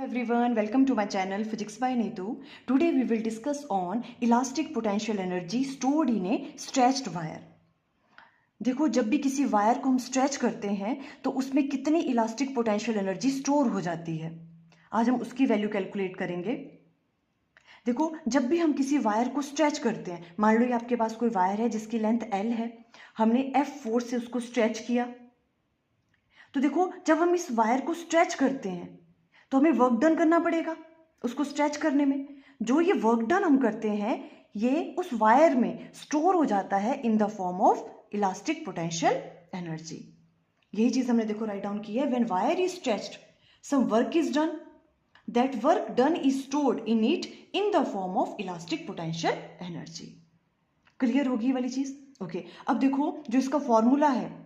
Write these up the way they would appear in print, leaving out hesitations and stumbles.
everyone, welcome to my channel Physics by Neetu. Today we will discuss on elastic potential energy stored in a stretched wire. देखो, जब भी किसी wire को हम stretch करते हैं तो उसमें कितनी इलास्टिक पोटेंशियल एनर्जी स्टोर हो जाती है। आज हम उसकी वैल्यू कैलकुलेट करेंगे। देखो, जब भी हम किसी वायर को स्ट्रेच करते हैं, मान लो ये आपके पास कोई वायर है जिसकी लेंथ L है, हमने F फोर्स से उसको स्ट्रेच किया। तो देखो, जब हम इस वायर को स्ट्रेच करते हैं तो हमें वर्क डन करना पड़ेगा उसको स्ट्रेच करने में। जो ये वर्क डन हम करते हैं ये उस वायर में स्टोर हो जाता है in the form of elastic potential energy. यही चीज हमने देखो राइट डाउन की है। When wire is stretched some work is done, that work done is stored in it in the form of elastic potential energy. Clear होगी ये वाली चीज? ओके, अब देखो जो इसका फॉर्मूला है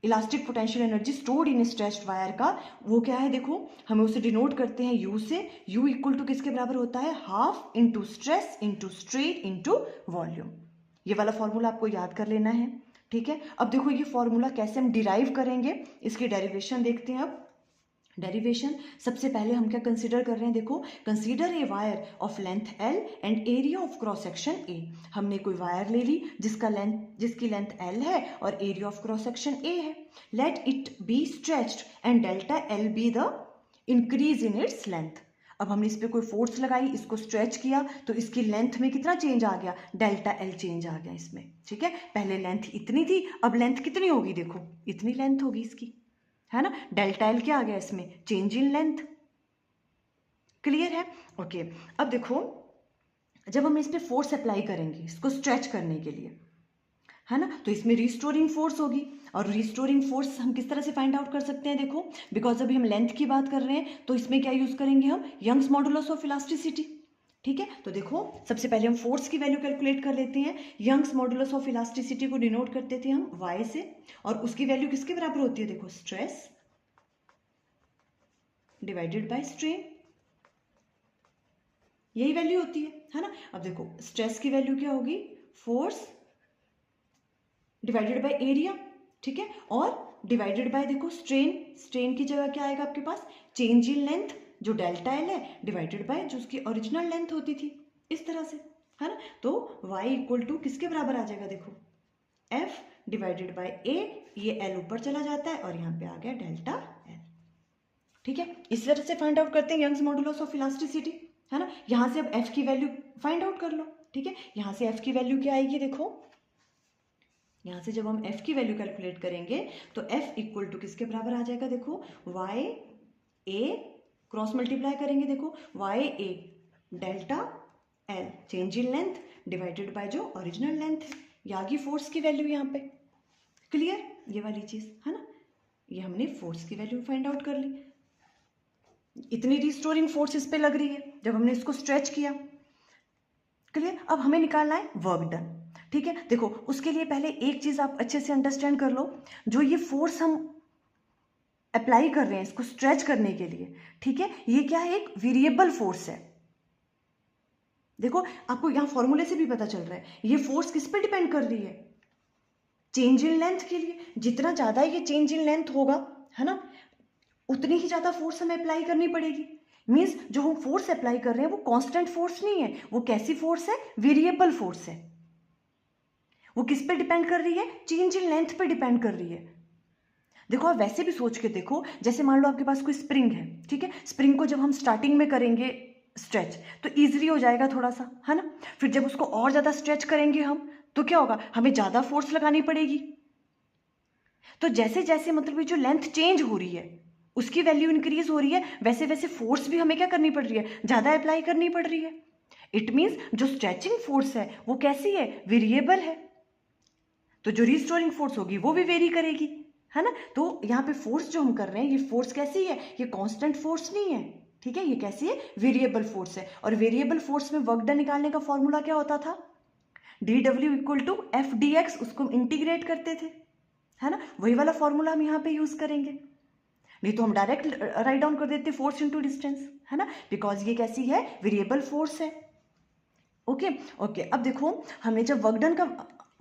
इलास्टिक पोटेंशियल एनर्जी स्टोर्ड इन स्ट्रेच्ड वायर का, वो क्या है? देखो, हमें उसे डिनोट करते हैं U से। U इक्वल टू किसके बराबर होता है? Half into stress into strain into volume. ये वाला फॉर्मूला आपको याद कर लेना है, ठीक है। अब देखो ये फॉर्मूला कैसे हम डिराइव करेंगे, इसकी डेरिवेशन देखते हैं। अब डेरिवेशन सबसे पहले हम क्या कंसीडर कर रहे हैं? देखो, consider a wire of length L and area of cross section A। हमने कोई वायर ले ली जिसकी लेंथ L है और area of cross section A है। Let it be stretched and delta L be the increase in its length. अब हमने इस पर कोई फोर्स लगाई, इसको स्ट्रेच किया तो इसकी लेंथ में कितना चेंज आ गया? डेल्टा L चेंज आ गया इसमें, ठीक है। पहले लेंथ इतनी थी, अब लेंथ कितनी होगी? देखो, इतनी लेंथ होगी इसकी, है ना। डेल्टा L क्या आ गया इसमें? Change in length. क्लियर है? ओके, अब देखो जब हम इस पे फोर्स अप्लाई करेंगे इसको स्ट्रेच करने के लिए, है ना, तो इसमें रिस्टोरिंग फोर्स होगी। और रिस्टोरिंग फोर्स हम किस तरह से फाइंड आउट कर सकते हैं? देखो, बिकॉज अभी हम लेंथ की बात कर रहे हैं तो इसमें क्या यूज करेंगे हम? यंग्स मॉडुलस ऑफ इलास्टिसिटी, ठीक है। तो देखो सबसे पहले हम फोर्स की वैल्यू कैलकुलेट कर लेते हैं। यंग्स मॉडुलस ऑफ इलास्टिसिटी को डिनोट करते थे हम Y से, और उसकी वैल्यू किसके बराबर होती है? देखो, स्ट्रेस डिवाइडेड बाय स्ट्रेन, यही वैल्यू होती है ना। अब देखो स्ट्रेस की वैल्यू क्या होगी? फोर्स डिवाइडेड बाय एरिया, ठीक है, और डिवाइडेड बाय देखो स्ट्रेन की जगह क्या आएगा आपके पास? चेंज इन लेंथ जो डेल्टा L है डिवाइडेड बाय जो उसकी ओरिजिनल लेंथ होती थी, इस तरह से, है ना। तो y इक्वल टू किसके बराबर आ जाएगा? देखो, F डिवाइडेड बाय A, ये L ऊपर चला जाता है और यहाँ पे आ गया डेल्टा L, ठीक है। इस तरह से फाइंड आउट करते हैं यंग्स मॉडुलस ऑफ इलास्टिसिटी, है ना। यहाँ से अब F की वैल्यू फाइंड आउट कर लो, ठीक है। यहाँ से F की वैल्यू क्या आएगी? देखो, यहाँ से जब हम F की वैल्यू कैलकुलेट करेंगे तो F इक्वल टू किसके बराबर आ जाएगा? देखो, Y A क्रॉस मल्टीप्लाई करेंगे, देखो Y A delta L change in length divided by जो ओरिजिनल लेंथ है। ये आ गई फोर्स की वैल्यू यहाँ पे। क्लियर? ये वाली चीज, है ना, ये हमने फोर्स की वैल्यू फाइंड आउट कर ली। इतनी रिस्टोरिंग फोर्स इस पे लग रही है जब हमने इसको स्ट्रेच किया। क्लियर? अब हमें निकालना है वर्क डन, ठीक है। देखो, उसके लिए पहले एक चीज आप अच्छे से अंडरस्टैंड कर लो। जो ये फोर्स हम अप्लाई कर रहे हैं इसको स्ट्रेच करने के लिए, ठीक है, ये क्या है? एक वेरिएबल फोर्स है। देखो, आपको यहां फॉर्मूले से भी पता चल रहा है ये फोर्स किस पे डिपेंड कर रही है? चेंज इन लेंथ के लिए। जितना ज्यादा ये चेंज इन लेंथ होगा, है ना, उतनी ही ज्यादा फोर्स हमें अप्लाई करनी पड़ेगी। मीन्स जो हम फोर्स अप्लाई कर रहे हैं वो कांस्टेंट फोर्स नहीं है, वो कैसी फोर्स है? वेरिएबल फोर्स है। वो किस पे डिपेंड कर रही है? चेंज इन लेंथ पे डिपेंड कर रही है। देखो, आप वैसे भी सोच के देखो, जैसे मान लो आपके पास कोई स्प्रिंग है, ठीक है। स्प्रिंग को जब हम स्टार्टिंग में करेंगे स्ट्रेच तो इजीली हो जाएगा थोड़ा सा, है ना। फिर जब उसको और ज्यादा स्ट्रेच करेंगे हम तो क्या होगा? हमें ज्यादा फोर्स लगानी पड़ेगी। तो जैसे जैसे मतलब ये जो लेंथ चेंज हो रही है उसकी वैल्यू इंक्रीज हो रही है, वैसे वैसे फोर्स भी हमें क्या करनी पड़ रही है? ज्यादा अप्लाई करनी पड़ रही है। इट मीन्स जो स्ट्रेचिंग फोर्स है वो कैसी है? वेरिएबल है। तो जो रिस्टोरिंग फोर्स होगी वो भी वेरी करेगी, है ना। तो यहाँ पे फोर्स जो हम कर रहे हैं ये फोर्स कैसी है? ये कांस्टेंट फोर्स नहीं है, ठीक है। ये कैसी है? वेरिएबल फोर्स है। और वेरिएबल फोर्स में वर्क डन निकालने का फॉर्मूला क्या होता था? dW equal to F d x, उसको हम इंटीग्रेट करते थे, है ना। वही वाला फॉर्मूला हम यहाँ पे यूज करेंगे। नहीं तो हम डायरेक्ट राइट डाउन कर देते फोर्स इनटू डिस्टेंस, है ना, बिकॉज ये कैसी है? वेरिएबल फोर्स है। ओके ओके, अब देखो हमने जब वर्क डन का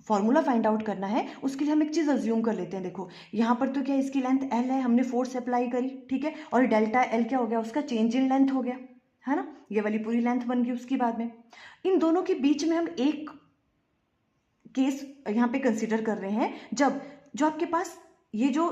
फॉर्मूला फाइंड आउट करना है, उसके लिए हम एक चीज़ अज्यूम कर लेते हैं। देखो यहाँ पर तो क्या इसकी लेंथ एल है, हमने फोर्स अप्लाई करी, ठीक है, और डेल्टा एल क्या हो गया, उसका चेंज इन लेंथ हो गया, है ना, ये वाली पूरी लेंथ बन गई। उसके बाद में इन दोनों के बीच में हम एक केस यहाँ पे कंसिडर कर रहे हैं, जब जो आपके पास ये जो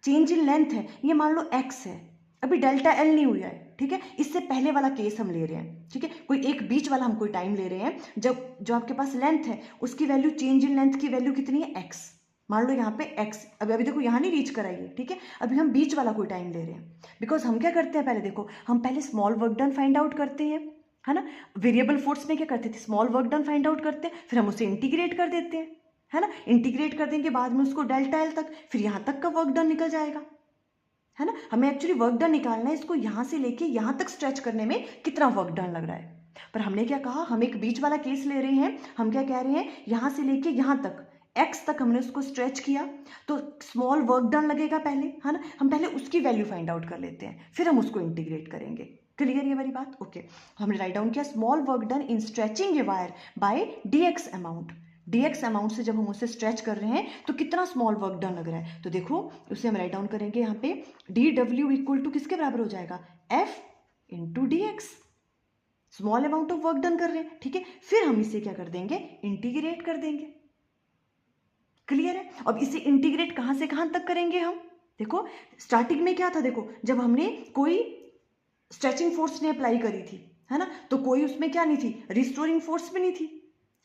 चेंज इन लेंथ है ये मान लो एक्स है, अभी डेल्टा एल नहीं हुआ है, ठीक है, इससे पहले वाला केस हम ले रहे हैं, ठीक है, कोई एक बीच वाला हम कोई टाइम ले रहे हैं जब जो आपके पास लेंथ है उसकी वैल्यू, चेंज इन लेंथ की वैल्यू कितनी है, एक्स, मान लो यहाँ पे एक्स, अभी देखो यहाँ नहीं रीच कराइए, ठीक है, अभी हम बीच वाला कोई टाइम ले रहे हैं, बिकॉज हम क्या करते हैं, पहले देखो हम पहले small work done find out करते हैं, है ना, वेरिएबल फोर्स में क्या करते थे, small work done find out करते हैं, फिर हम उसे इंटीग्रेट कर देते हैं, है ना, इंटीग्रेट कर देने के बाद में उसको डेल्टा एल तक, फिर यहाँ तक का वर्क डन निकल जाएगा, है ना, हमें एक्चुअली वर्क डन निकालना है, इसको यहाँ से लेके यहाँ तक स्ट्रेच करने में कितना वर्क डन लग रहा है। पर हमने क्या कहा, हम एक बीच वाला केस ले रहे हैं, हम क्या कह रहे हैं, यहाँ से लेके यहाँ तक एक्स तक हमने उसको स्ट्रेच किया, तो स्मॉल वर्क डन लगेगा पहले, है ना, हम पहले उसकी वैल्यू फाइंड आउट कर लेते हैं, फिर हम उसको इंटीग्रेट करेंगे। क्लियर ये वाली बात? ओके, हमने राइट डाउन किया small work done in stretching a wire by dx amount, dx amount से जब हम उसे स्ट्रेच कर रहे हैं तो कितना स्मॉल वर्क डन लग रहा है, तो देखो उसे हम राइट डाउन करेंगे यहाँ पे dw इक्वल टू किसके बराबर हो जाएगा, f into D x, small amount of work done कर रहे हैं, ठीक है, फिर हम इसे क्या कर देंगे, इंटीग्रेट कर देंगे। क्लियर है? अब इसे इंटीग्रेट कहां से कहां तक करेंगे हम, देखो स्टार्टिंग में क्या था, देखो जब हमने कोई स्ट्रेचिंग फोर्स ने अप्लाई करी थी, है ना, तो कोई उसमें क्या नहीं थी, रिस्टोरिंग फोर्स भी नहीं थी,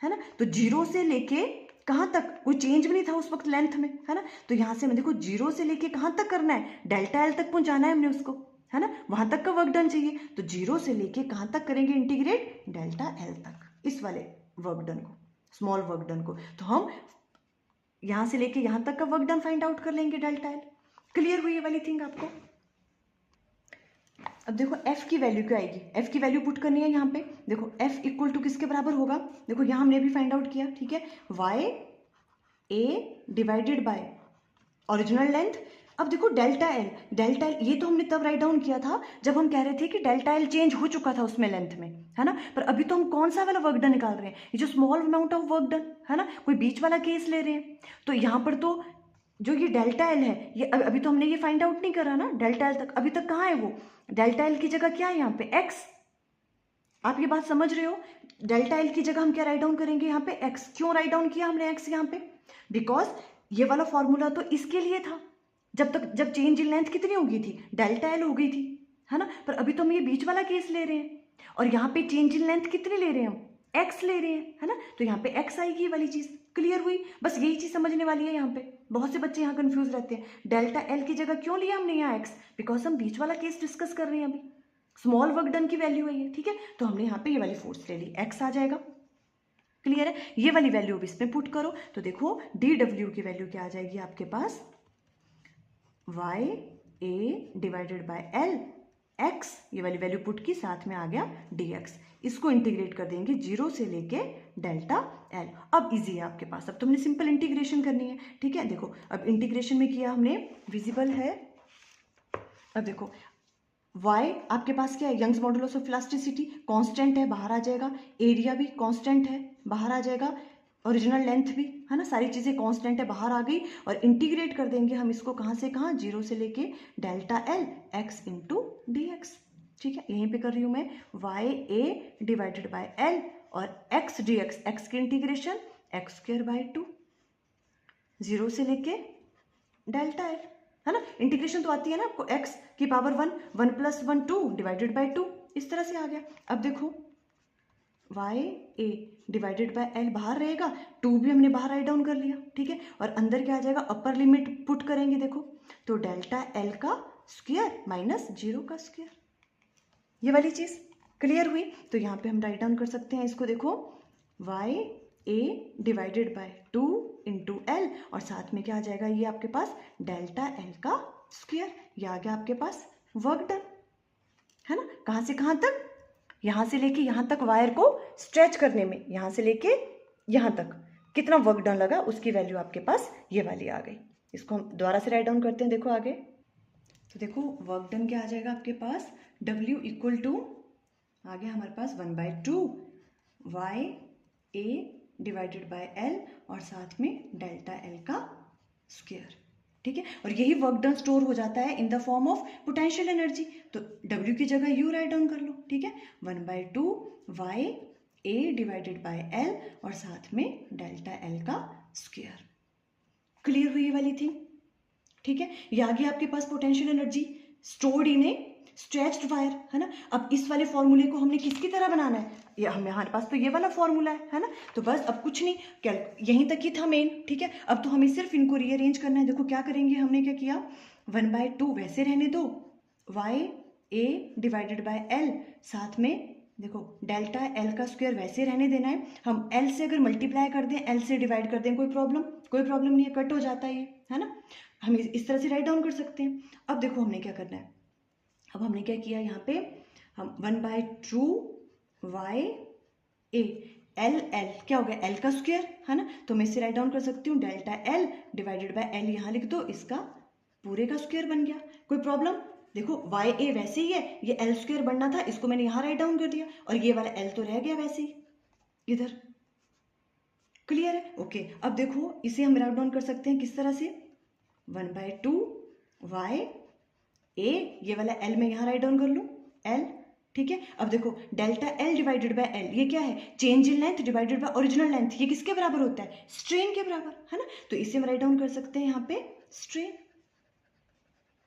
है ना, तो जीरो से लेके कहां तक कोई चेंज भी नहीं था उस वक्त लेंथ में, है ना, तो यहां से हमें देखो जीरो से लेके कहां तक करना है, डेल्टा एल तक पहुंचाना है हमने उसको, है ना, वहां तक का वर्क डन चाहिए, तो जीरो से लेके कहां तक करेंगे इंटीग्रेट, डेल्टा एल तक, इस वाले वर्क डन को, स्मॉल वर्क डन को, तो हम यहां से लेके यहां तक का वर्क डन फाइंड आउट कर लेंगे डेल्टा एल। क्लियर हुई ये वाली थिंग आपको? अब देखो f की वैल्यू क्या आएगी, f की वैल्यू पुट करनी है यहाँ पे, देखो f इक्वल टू किसके बराबर होगा, देखो यहाँ हमने भी फाइंड आउट किया, ठीक है, y a divided by original length. अब देखो डेल्टा एल ये तो हमने तब राइट डाउन किया था जब हम कह रहे थे कि डेल्टा एल चेंज हो चुका था उसमें लेंथ में, है ना, पर अभी तो हम कौन सा वाला वर्क डन निकाल रहे हैं, ये जो small amount of work done, है ना, कोई बीच वाला केस ले रहे हैं, तो यहाँ पर तो जो ये डेल्टा एल है ये अभी तो हमने ये फाइंड आउट नहीं करा ना, डेल्टा एल तक अभी तक कहाँ है वो, डेल्टा एल की जगह क्या है यहाँ पे x, आप ये बात समझ रहे हो, डेल्टा एल की जगह हम क्या राइट डाउन करेंगे यहाँ पे x, क्यों राइट डाउन किया हमने x यहाँ पे, बिकॉज ये वाला फॉर्मूला तो इसके लिए था जब चेंज इन लेंथ कितनी हो गई थी, डेल्टा एल हो गई थी, है ना, पर अभी तो हम ये बीच वाला केस ले रहे हैं और यहाँ पे चेंज इन लेंथ कितनी ले रहे हैं हम, x ले रहे हैं, है ना, तो यहाँ पे x आएगी ये वाली चीज। क्लियर हुई? बस यही चीज समझने वाली है यहाँ पे, बहुत से बच्चे यहाँ कंफ्यूज रहते हैं, डेल्टा एल की जगह क्यों लिया हमने यहाँ x, बिकॉज हम बीच वाला केस डिस्कस कर रहे हैं, अभी स्मॉल वर्क डन की वैल्यू है ये, ठीक है, तो हमने यहाँ पे ये वाली फोर्स ले ली, x आ जाएगा। क्लियर है? ये वाली वैल्यू अब इसमें पुट करो तो देखो dw की वैल्यू क्या आ जाएगी आपके पास, y a divided by l x, ये वाली वैल्यू पुट की, साथ में आ गया dx, इसको इंटीग्रेट कर देंगे जीरो से लेके डेल्टा एल। अब इजी है आपके पास, अब तुमने सिंपल इंटीग्रेशन करनी है, ठीक है, देखो अब इंटीग्रेशन में किया हमने, विजिबल है, अब देखो y आपके पास क्या है, Young's modulus of elasticity constant है, बाहर आ जाएगा, एरिया भी कांस्टेंट है, बाहर आ जाएगा, ओरिजिनल लेंथ भी, है ना, सारी चीज़ें कांस्टेंट है, बाहर आ गई, और इंटीग्रेट कर देंगे हम इसको कहाँ से कहाँ, जीरो से लेके delta L x into D x, ठीक है, यहीं पे कर रही हूँ मैं, y a divided by l और x dx, x की integration x square by 2, zero से लेके डेल्टा एल, है ना, इंटीग्रेशन तो आती है ना आपको, x की पावर 1 प्लस 1 2 डिवाइडेड बाय 2, इस तरह से आ गया। अब देखो y a divided by l बाहर रहेगा, 2 भी हमने बाहर राइट डाउन कर लिया, ठीक है, और अंदर क्या आ जाएगा, अपर लिमिट पुट करेंगे, देखो तो डेल्टा l का स्क्वायर माइनस 0 का स्क्वायर, ये वाली चीज क्लियर हुई? तो यहाँ पे हम राइट डाउन कर सकते हैं इसको, देखो y a divided by 2 into L, और साथ में क्या आ जाएगा, ये आपके पास डेल्टा एल का स्क्वायर, ये आ गया आपके पास वर्क डन, है ना, कहाँ से कहाँ तक, यहाँ से लेके यहाँ तक वायर को स्ट्रेच करने में, यहाँ से लेके यहाँ तक कितना वर्क डन लगा, उसकी वैल्यू आपके पास ये वाली आ गई। इसको हम दोबारा से राइट डाउन करते हैं, देखो आगे, तो देखो वर्क डन क्या आ जाएगा आपके पास, W इक्वल टू आ गया हमारे पास 1/2 y a divided by L और साथ में डेल्टा एल का स्क्वायर, ठीक है। और यही वर्क डन स्टोर हो जाता है in the form of potential energy. तो W की जगह U राइट डाउन कर लो, ठीक है। 1/2 Y A divided by L और साथ में डेल्टा एल का स्क्वायर। क्लियर हुई ये वाली थिंग, ठीक है। ये आ गया आपके पास potential energy stored in a stretched wire, है ना। अब इस वाले फॉर्मूले को हमने किसकी तरह बनाना है, ये हमारे पास तो ये वाला फॉर्मूला है ना। तो बस अब कुछ नहीं, यहीं तक ही था मेन, ठीक है। अब तो हमें सिर्फ इनको रीअरेंज करना है। देखो क्या करेंगे, हमने क्या किया, 1/2 वैसे रहने दो, Y A divided by L, साथ में देखो डेल्टा एल का स्क्वायर वैसे रहने देना है। हम एल से अगर मल्टीप्लाई कर दें, एल से डिवाइड कर दें, कोई प्रॉब्लम नहीं है, कट हो जाता है ये, है ना। हम इस तरह से राइट डाउन कर सकते हैं। अब देखो हमने क्या करना है, अब हमने क्या किया यहाँ पे, हम 1/2 वाई ए, एल क्या हो गया, एल का स्क्वायर, है ना। तो मैं इसे राइट डाउन कर सकती हूँ, delta L divided by L यहाँ लिख दो, इसका पूरे का स्क्वायर बन गया। कोई प्रॉब्लम, देखो वाई ए वैसे ही है, ये एल स्क्वायर बनना था, इसको मैंने यहाँ राइट डाउन कर दिया, और ये वाला एल तो रह गया वैसे ही इधर। क्लियर है, ओके। अब देखो इसे हम राइट डाउन कर सकते हैं किस तरह से, 1/2 वाई ए, ये वाला एल मैं यहाँ राइट डाउन कर लूँ, एल, ठीक है। अब देखो delta L divided by L, ये क्या है, change in length divided by original length, ये किसके बराबर होता है, स्ट्रेन के बराबर, है ना। तो इसे हम राइट डाउन कर सकते हैं यहाँ पे स्ट्रेन।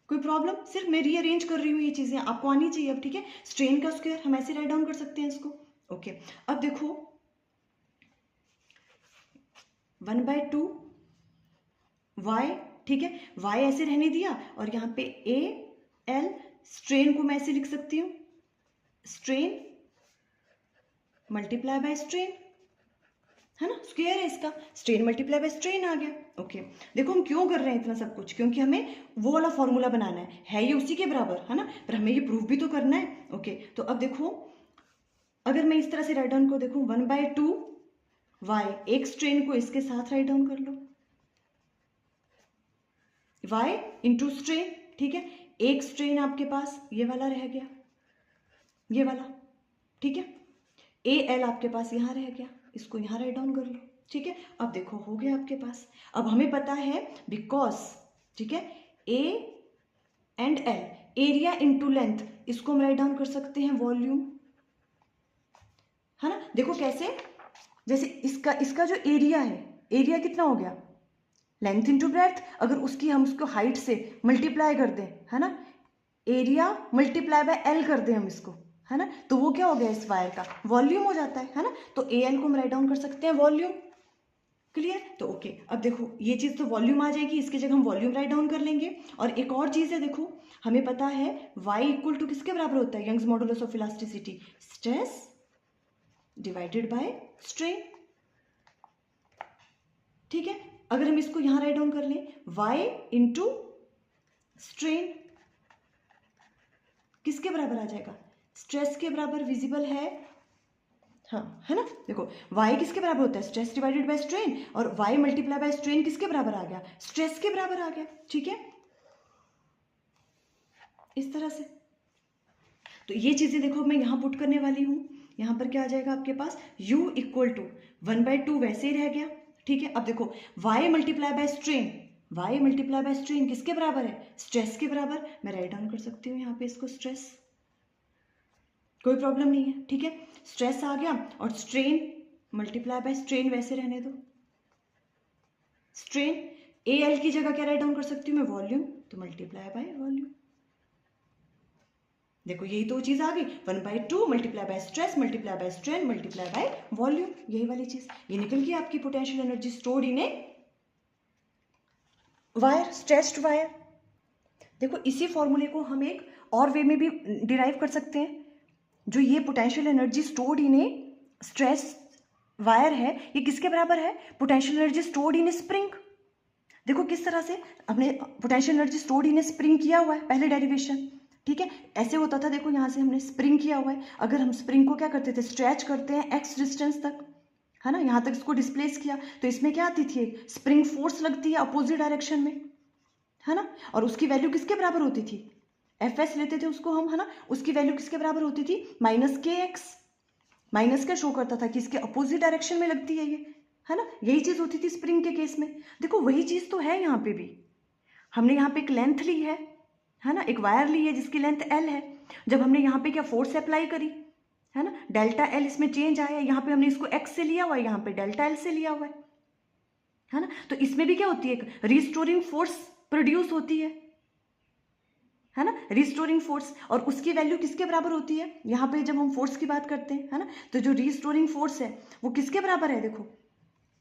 कोई प्रॉब्लम, सिर्फ मैं रीअरेंज कर रही हूँ, ये चीजें आपको आनी चाहिए अब, ठीक है। स्ट्रेन का स्क्वायर हम ऐसे राइट डाउन कर सकते हैं इसको, ओके। अब देखो 1/2 वाई, ठीक है, वाई ऐसे रहने दिया, और यहाँ पे ए एल, स्ट्रेन को मैं ऐसे लिख सकती हूँ, स्ट्रेन मल्टीप्लाई बाय स्ट्रेन, है ना, स्क्वायर है इसका, स्ट्रेन मल्टीप्लाई बाय स्ट्रेन आ गया, ओके। देखो हम क्यों कर रहे हैं इतना सब कुछ, क्योंकि हमें वो वाला फॉर्मूला बनाना है ये उसी के बराबर, है ना, पर हमें ये प्रूफ भी तो करना है, ओके। तो अब देखो अगर मैं इस तरह से राइट डाउन को देखूं, 1/2 वाई, एक स्ट्रेन को इसके साथ राइट डाउन कर लो, वाई इंटू स्ट्रेन, ठीक है। एक स्ट्रेन आपके पास ये वाला रह गया, ये वाला, ठीक है। ए एल आपके पास यहाँ रह गया, इसको यहाँ राइट डाउन कर लो, ठीक है। अब देखो हो गया आपके पास। अब हमें पता है बिकॉज, ठीक है, A and L, area into length, इसको हम राइट डाउन कर सकते हैं वॉल्यूम, है ना। देखो कैसे, जैसे इसका जो एरिया है, एरिया कितना हो गया, लेंथ इंटू ब्रेड्थ, अगर हम उसको हाइट से मल्टीप्लाई कर दें, है ना, एरिया मल्टीप्लाई बाय एल कर दें हम इसको, है ना, तो वो क्या हो गया, इस वायर का वॉल्यूम हो जाता है ना। तो ए एल को हम राइट डाउन कर सकते हैं वॉल्यूम। क्लियर, तो ओके। अब देखो ये चीज़ तो वॉल्यूम आ जाएगी, इसकी जगह हम वॉल्यूम राइट डाउन कर लेंगे। और एक और चीज़ है, देखो हमें पता है वाई इक्वल टू किसके बराबर होता है, Young's modulus of elasticity, stress divided by strain, ठीक है। अगर हम इसको यहां राइट डाउन कर लें, वाई इंटू स्ट्रेन किसके बराबर आ जाएगा, स्ट्रेस के बराबर, विजिबल है, हाँ, है ना। देखो y किसके बराबर होता है, स्ट्रेस डिवाइडेड बाय स्ट्रेन, और y मल्टीप्लाई बाय स्ट्रेन किसके बराबर आ गया, स्ट्रेस के बराबर आ गया, ठीक है, इस तरह से। तो ये चीजें देखो मैं यहाँ पुट करने वाली हूँ, यहाँ पर क्या आ जाएगा आपके पास, u इक्वल टू 1/2 वैसे ही रह गया, ठीक है। अब देखो y multiply by strain, y multiply by strain किसके बराबर है, स्ट्रेस के बराबर, मैं राइट डाउन कर सकती हूँ यहाँ पे इसको स्ट्रेस, कोई प्रॉब्लम नहीं है, ठीक है। स्ट्रेस आ गया, और स्ट्रेन मल्टीप्लाई बाय स्ट्रेन वैसे रहने दो, स्ट्रेन ए एल की जगह क्या राइट डाउन कर सकती हूँ मैं, वॉल्यूम, तो मल्टीप्लाई बाय वॉल्यूम। देखो यही तो चीज आ गई, 1/2 multiply by stress multiply by strain multiply by volume, यही वाली चीज, ये निकल गई आपकी potential energy stored in a wire, stretched wire. देखो इसी फॉर्मूले को हम एक और वे में भी डिराइव कर सकते हैं। जो ये potential energy stored in A stress wire है, ये किसके बराबर है, potential energy stored in A spring. देखो किस तरह से हमने potential energy stored in A spring किया हुआ है, पहले डेरिवेशन, ठीक है। ऐसे होता था, देखो यहाँ से हमने स्प्रिंग किया हुआ है, अगर हम स्प्रिंग को क्या करते थे, स्ट्रेच करते हैं एक्स डिस्टेंस तक, है ना, यहाँ तक इसको डिस्प्लेस किया, तो इसमें क्या आती थी, स्प्रिंग फोर्स लगती है अपोजिट डायरेक्शन में, है ना, और उसकी वैल्यू किसके बराबर होती थी, एफ एस लेते थे उसको हम, है ना, उसकी वैल्यू किसके बराबर होती थी, -kx, माइनस का शो करता था कि इसके अपोजिट डायरेक्शन में लगती है ये, है ना, यही चीज होती थी स्प्रिंग के केस में। देखो वही चीज तो है यहाँ पे भी, हमने यहाँ पे एक लेंथ ली है ना, एक वायर ली है जिसकी लेंथ एल है। जब हमने यहाँ पे क्या फोर्स अप्लाई करी, है ना, डेल्टा एल इसमें चेंज आया, यहाँ पे हमने इसको एक्स से लिया हुआ है, यहाँ पे डेल्टा एल से लिया हुआ है ना। तो इसमें भी क्या होती है, एक रिस्टोरिंग फोर्स प्रोड्यूस होती है ना, रिस्टोरिंग फोर्स। और उसकी वैल्यू किसके बराबर होती है, यहाँ पे जब हम फोर्स की बात करते हैं, है ना, तो जो रिस्टोरिंग फोर्स है वो किसके बराबर है, देखो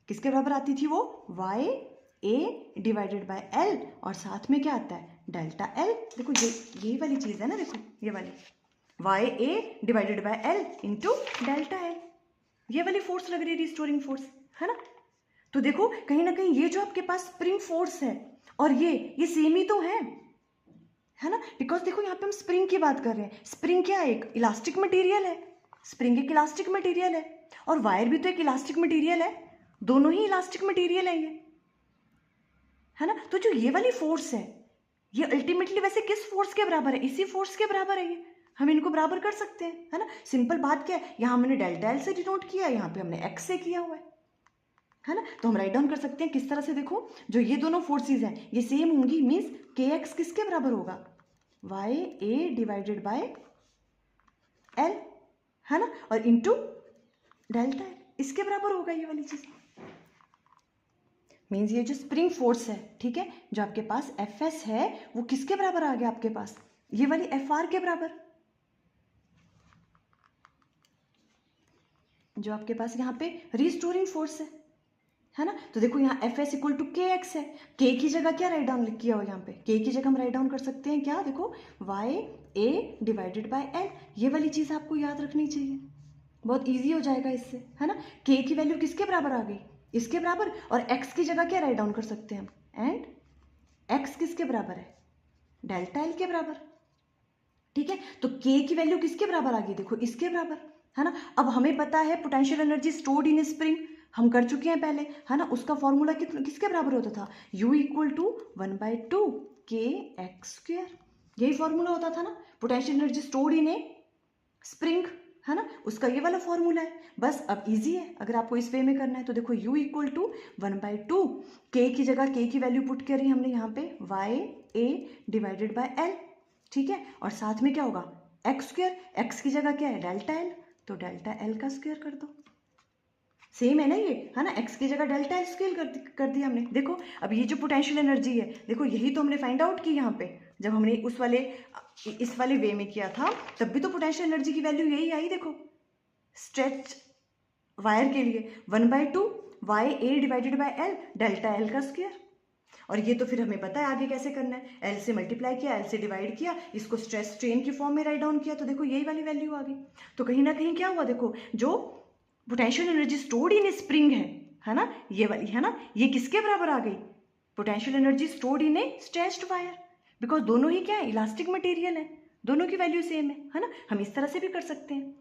किसके बराबर आती थी वो, Y A divided by L, और साथ में क्या आता है, डेल्टा एल। देखो यही वाली चीज है ना, देखो ये वाली Y A divided by L into delta L, ये वाली फोर्स लग रही है रिस्टोरिंग फोर्स, है ना। तो देखो कहीं ना कहीं ये जो आपके पास स्प्रिंग फोर्स है और ये सेम ही तो है ना, बिकॉज देखो यहाँ पे हम स्प्रिंग की बात कर रहे हैं। स्प्रिंग क्या है, एक इलास्टिक मटेरियल है, स्प्रिंग एक इलास्टिक मटेरियल है, और वायर भी तो एक इलास्टिक मटेरियल है, दोनों ही इलास्टिक मटेरियल है ये, है ना। तो जो ये वाली फोर्स है ये अल्टीमेटली वैसे किस फोर्स के बराबर है, इसी फोर्स के बराबर है ये, हम इनको बराबर कर सकते हैं, है ना। सिंपल बात क्या है, यहाँ हमने डेल्टा एल से डिनोट किया, यहाँ पे हमने एक्स से किया हुआ है ना। तो हम राइट डाउन कर सकते हैं किस तरह से, देखो जो ये दोनों फोर्सेज हैं ये सेम होंगी, मीन्स के एक्स किसके बराबर होगा, Y A divided by L, है ना, और इंटू डेल्टा एल, इसके बराबर होगा ये वाली चीज। मीन्स ये जो स्प्रिंग फोर्स है, ठीक है, जो आपके पास एफ एस है वो किसके बराबर आ गया आपके पास, ये वाली एफ आर के बराबर, जो आपके पास यहाँ पे रिस्टोरिंग फोर्स है ना। तो देखो यहाँ एफ एस इक्वल टू के एक्स है, के की जगह क्या राइट डाउन किया हो, यहाँ पे के की जगह हम राइट डाउन कर सकते हैं क्या, देखो Y A divided by L, ये वाली चीज आपको याद रखनी चाहिए, बहुत इजी हो जाएगा इससे, है ना। के की वैल्यू किसके बराबर आ गई, इसके बराबर, और x की जगह क्या राइट डाउन कर सकते हैं हम, एंड x किसके बराबर है, डेल्टा एल के बराबर, ठीक है। तो k की वैल्यू किसके बराबर आ गई, देखो इसके बराबर, है ना। अब हमें पता है potential energy stored in spring, हम कर चुके हैं पहले, है ना। उसका फॉर्मूला किसके बराबर होता था, u इक्वल टू 1/2 के एक्स स्क्वायर, यही फॉर्मूला होता था ना potential energy stored in A spring, है ना, उसका ये वाला फॉर्मूला है। बस अब इजी है, अगर आपको इस वे में करना है तो देखो u इक्वल टू 1/2, के की जगह के की वैल्यू पुट करी हमने यहाँ पे Y A divided by L, ठीक है, और साथ में क्या होगा एक्स स्क्वायर, एक्स की जगह क्या है डेल्टा एल, तो डेल्टा एल का स्क्वायर कर दो, सेम है ना ये, है ना, एक्स की जगह डेल्टा एल स्क्वायर कर दिया हमने। देखो अब ये जो पोटेंशियल एनर्जी है, देखो यही तो हमने फाइंड आउट की यहाँ पे, जब हमने इस वाले वे में किया था तब भी तो पोटेंशियल एनर्जी की वैल्यू यही आई, देखो स्ट्रेच वायर के लिए 1/2 Y A divided by L delta L का स्क्वायर, और ये तो फिर हमें पता है आगे कैसे करना है, एल से मल्टीप्लाई किया, एल से डिवाइड किया, इसको स्ट्रेस स्ट्रेन की फॉर्म में राइट डाउन किया, तो देखो यही वाली वैल्यू आ गई। तो कहीं ना कहीं क्या हुआ, देखो जो potential energy stored in spring है ना, ये वाली, है ना, ये किसके बराबर आ गई, potential energy stored in a stretched wire, because दोनों ही क्या है इलास्टिक मटेरियल है, दोनों की वैल्यू सेम है ना। हम इस तरह से भी कर सकते हैं,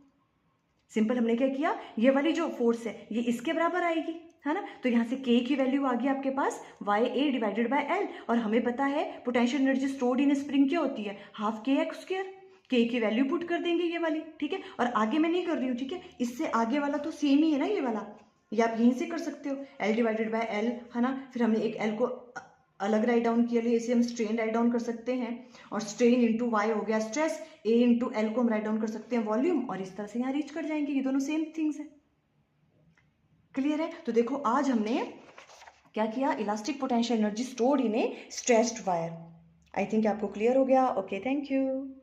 सिंपल हमने क्या किया, ये वाली जो फोर्स है ये इसके बराबर आएगी, है ना। तो यहाँ से के की वैल्यू आ गई आपके पास Y A divided by L, और हमें पता है potential energy stored in spring क्या होती है, हाफ के एक्स स्क्वायर, के की वैल्यू पुट कर देंगे ये वाली, ठीक है। और आगे मैं नहीं कर रही हूँ, ठीक है, इससे आगे वाला तो सेम ही है ना ये वाला, ये आप यहीं से कर सकते हो, एल डिवाइडेड बाय एल, है ना। फिर हमने एक एल को अलग राइट डाउन किया, इसे हम स्ट्रेन राइट डाउन कर सकते हैं, और स्ट्रेन इंटू वाई हो गया स्ट्रेस, ए इंटू एल को हम राइट डाउन कर सकते हैं वॉल्यूम, और इस तरह से यहाँ रीच कर जाएंगे, ये दोनों सेम थिंग्स है। क्लियर है। तो देखो आज हमने क्या किया, elastic potential energy stored in a stretched wire. I think आपको क्लियर हो गया। Okay, thank you.